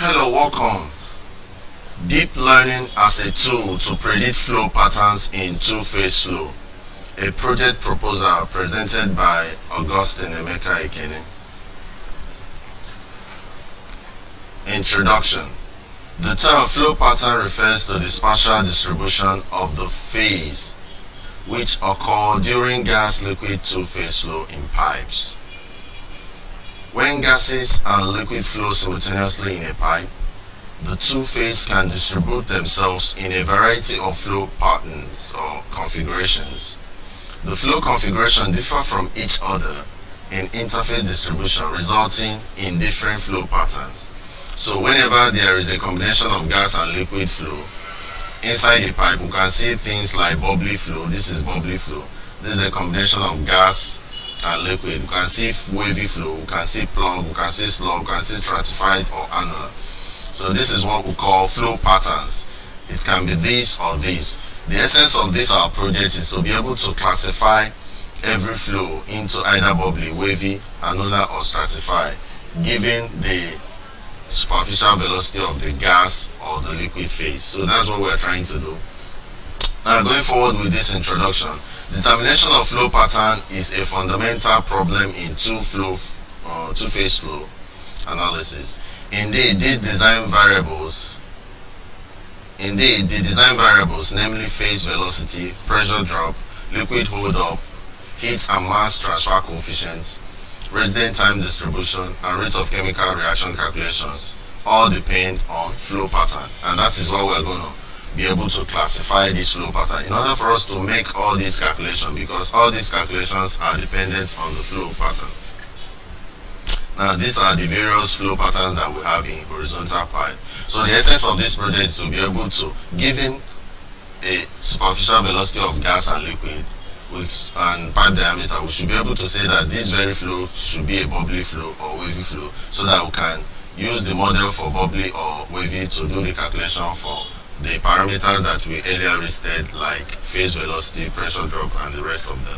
Hello, welcome. Deep learning as a tool to predict flow patterns in two-phase flow. A project proposal presented by Augustine Emeka Ekene. Introduction. The term flow pattern refers to the spatial distribution of the phase which occur during gas-liquid two-phase flow in pipes. When gases and liquid flow simultaneously in a pipe, the two phases can distribute themselves in a variety of flow patterns or configurations. The flow configuration differ from each other in interface distribution, resulting in different flow patterns. So whenever there is a combination of gas and liquid flow inside a pipe, we can see things like bubbly flow. This is bubbly flow. This is a combination of gas and liquid. We can see wavy flow, we can see plug, we can see slug, we can see stratified or annular. So this is what we call flow patterns. It can be this or this. The essence of this our project is to be able to classify every flow into either bubbly, wavy, annular or stratified, given the superficial velocity of the gas or the liquid phase. So that's what we're trying to do. Now going forward with this introduction, determination of flow pattern is a fundamental problem in two-phase flow analysis. Indeed, the design variables, namely phase velocity, pressure drop, liquid hold-up, heat and mass transfer coefficients, resident time distribution, and rate of chemical reaction calculations all depend on flow pattern, and that is what we're going to be able to classify this flow pattern in order for us to make all these calculations, because all these calculations are dependent on the flow pattern. Now these are the various flow patterns that we have in horizontal pipe. So the essence of this project is to be able to, given a superficial velocity of gas and liquid and pipe diameter, we should be able to say that this very flow should be a bubbly flow or wavy flow, so that we can use the model for bubbly or wavy to do the calculation for the parameters that we earlier listed, like phase velocity, pressure drop, and the rest of them.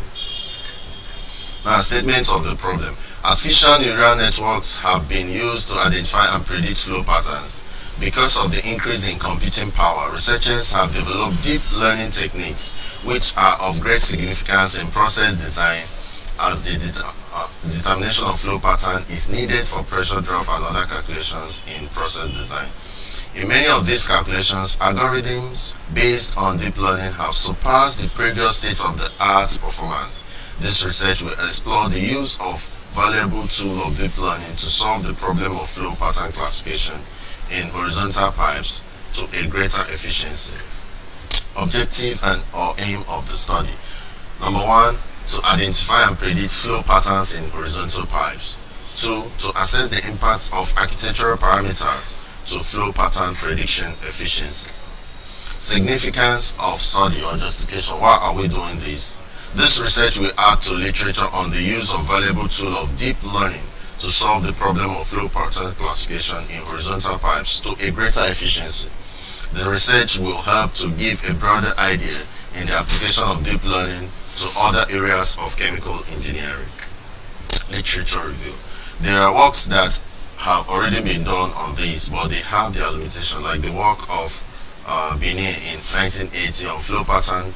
Now, statements of the problem. Artificial neural networks have been used to identify and predict flow patterns. Because of the increase in computing power, researchers have developed deep learning techniques which are of great significance in process design, as the determination of flow pattern is needed for pressure drop and other calculations in process design. In many of these calculations, algorithms based on deep learning have surpassed the previous state-of-the-art performance. This research will explore the use of valuable tool of deep learning to solve the problem of flow pattern classification in horizontal pipes to a greater efficiency. Objective and or aim of the study. Number 1, to identify and predict flow patterns in horizontal pipes. 2, to assess the impact of architectural parameters to flow pattern prediction efficiency. Significance of study or justification. Why are we doing this? This research will add to literature on the use of valuable tool of deep learning to solve the problem of flow pattern classification in horizontal pipes to a greater efficiency. The research will help to give a broader idea in the application of deep learning to other areas of chemical engineering. Literature review. There are works that have already been done on this, but they have their limitation, like the work of Benin in 1980 on flow pattern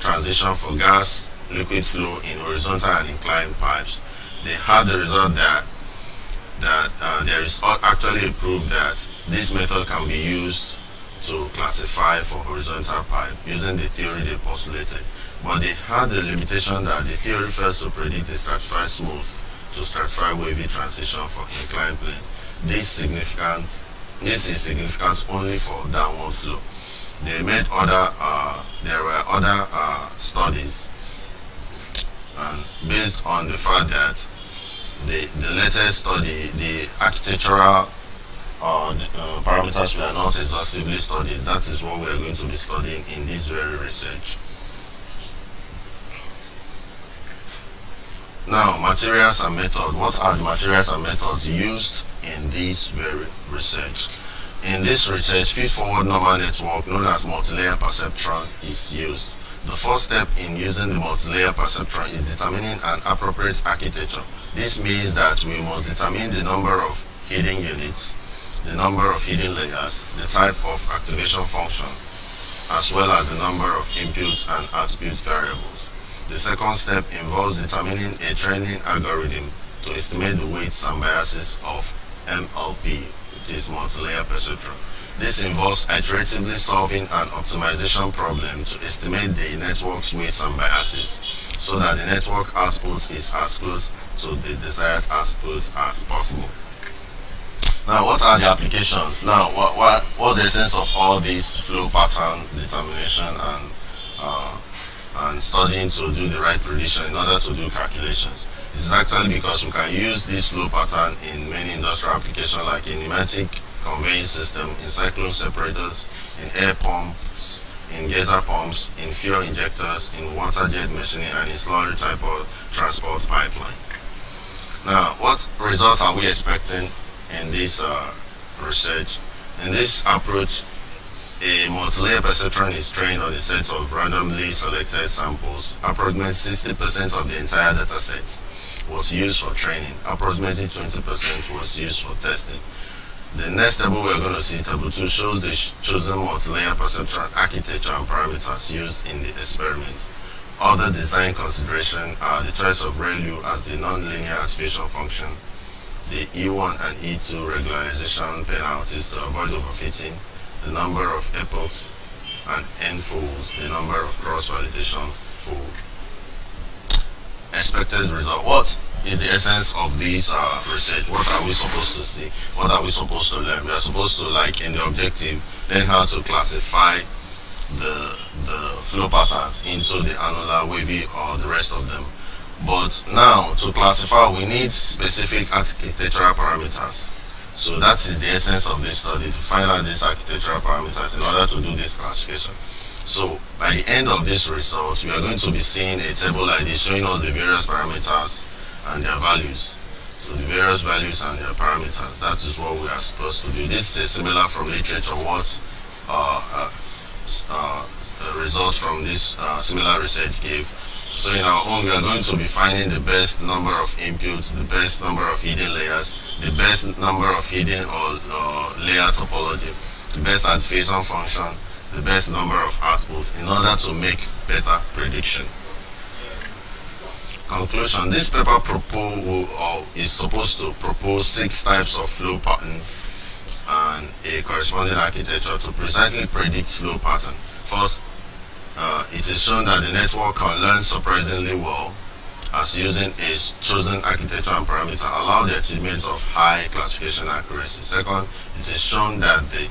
transition for gas liquid flow in horizontal and inclined pipes. They had the result that there is actually a proof that this method can be used to classify for horizontal pipe using the theory they postulated, but they had the limitation that the theory fails to predict the stratified smooth to stratified wavy transition for inclined plane. This is significant only for downward flow. They made there were other studies, and based on the fact that the latest study, the architectural parameters were not exhaustively studied. That is what we are going to be studying in this very research. Now, materials and methods. What are the materials and methods used in this very research? In this research, feed-forward normal network known as multilayer perceptron is used. The first step in using the multilayer perceptron is determining an appropriate architecture. This means that we must determine the number of hidden units, the number of hidden layers, the type of activation function, as well as the number of input and output variables. The second step involves determining a training algorithm to estimate the weights and biases of MLP, which is multilayer perceptron. This involves iteratively solving an optimization problem to estimate the network's weights and biases so that the network output is as close to the desired output as possible. Now, what are the applications? Now, what's the essence of all this flow pattern determination and studying to do the right prediction in order to do calculations? This is actually because we can use this flow pattern in many industrial applications, like in pneumatic conveying system, in cyclone separators, in air pumps, in geyser pumps, in fuel injectors, in water jet machining, and in slurry type of transport pipeline. Now, what results are we expecting in this research? In this approach, a multilayer perceptron is trained on a set of randomly selected samples. Approximately 60% of the entire data set was used for training. Approximately 20% was used for testing. The next table we are going to see, table 2, shows the chosen multilayer perceptron architecture and parameters used in the experiment. Other design considerations are the choice of ReLU as the nonlinear activation function, the E1 and E2 regularization penalties to avoid overfitting, the number of epochs and end folds, the number of cross-validation folds. Expected result. What is the essence of this research? What are we supposed to see? What are we supposed to learn? We are supposed to, like in the objective, learn how to classify the flow patterns into the annular, wavy, or the rest of them. But now, to classify, we need specific architectural parameters. So that is the essence of this study, to find out these architectural parameters in order to do this classification. So by the end of this result, we are going to be seeing a table like this showing us the various parameters and their values. So the various values and their parameters, that is what we are supposed to do. This is similar from literature, what results from this similar research gave. So in our own, we are going to be finding the best number of inputs, the best number of hidden layers, the best number of hidden or layer topology, the best activation function, the best number of outputs in order to make better prediction. Conclusion: this paper is supposed to propose 6 types of flow pattern and a corresponding architecture to precisely predict flow pattern. First, it is shown that the network can learn surprisingly well as using a chosen architecture and parameter allow the achievement of high classification accuracy. Second, it is shown that the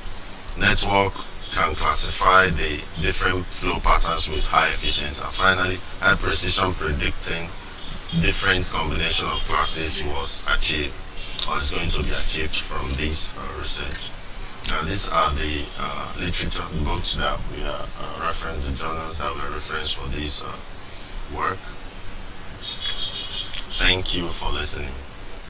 network can classify the different flow patterns with high efficiency. And finally, high precision predicting different combination of classes was achieved or is going to be achieved from this research. Now, these are the literature books that we are referenced, the journals that we are referenced for this work. Thank you for listening.